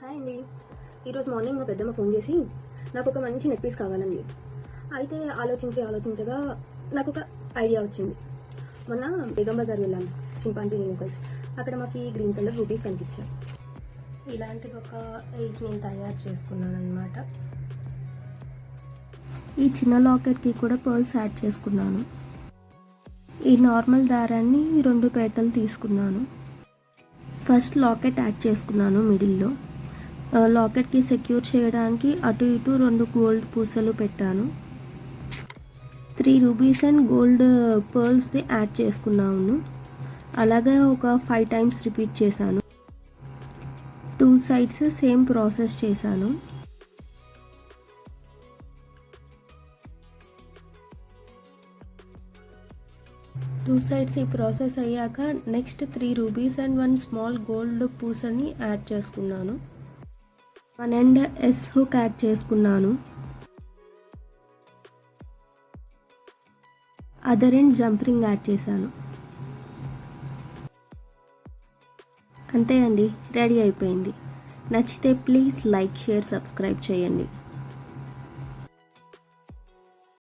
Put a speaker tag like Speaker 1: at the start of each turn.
Speaker 1: Hi అండి. ఈరోజు morning మా పెద్దమ్మ ఫోన్ చేసి నాకు ఒక మంచి నెక్ పీస్ కావాలండి. అయితే ఆలోచించగా నాకు ఒక ఐడియా వచ్చింది. మొన్న బేగం బజార్ వెళ్ళాను, చింపాంజీ నేను కలిసి. అక్కడ మాకు ఈ గ్రీన్ కలర్ రూపీస్ కనిపించాయి. ఇలాంటివి ఒక 8 నేను తయారు చేసుకున్నాను అనమాట.
Speaker 2: ఈ చిన్న లాకెట్కి కూడా పర్ల్స్ యాడ్ చేసుకున్నాను. ఈ నార్మల్ దారాన్ని 2 పేటలు తీసుకున్నాను. ఫస్ట్ లాకెట్ యాడ్ చేసుకున్నాను మిడిల్లో. లాకెట్కి సెక్యూర్ చేయడానికి అటు ఇటు 2 గోల్డ్ పూసలు పెట్టాను. 3 రూబీస్ అండ్ గోల్డ్ పర్ల్స్ది యాడ్ చేసుకున్నాను. అలాగే ఒక 5 టైమ్స్ రిపీట్ చేశాను. 2 సైడ్స్ సేమ్ ప్రాసెస్ చేశాను. టూ సైడ్స్ ఈ ప్రాసెస్ అయ్యాక next 3 rubies and 1 small gold పూసని యాడ్ చేసుకున్నాను. 1 ఎండ్ ఎస్ హుక్ యాడ్ చేసుకున్నాను. Other end jump ring add చేశాను. అంతే అండి, రెడీ అయిపోయింది. నచ్చితే ప్లీజ్ లైక్, షేర్, సబ్స్క్రైబ్ చేయండి.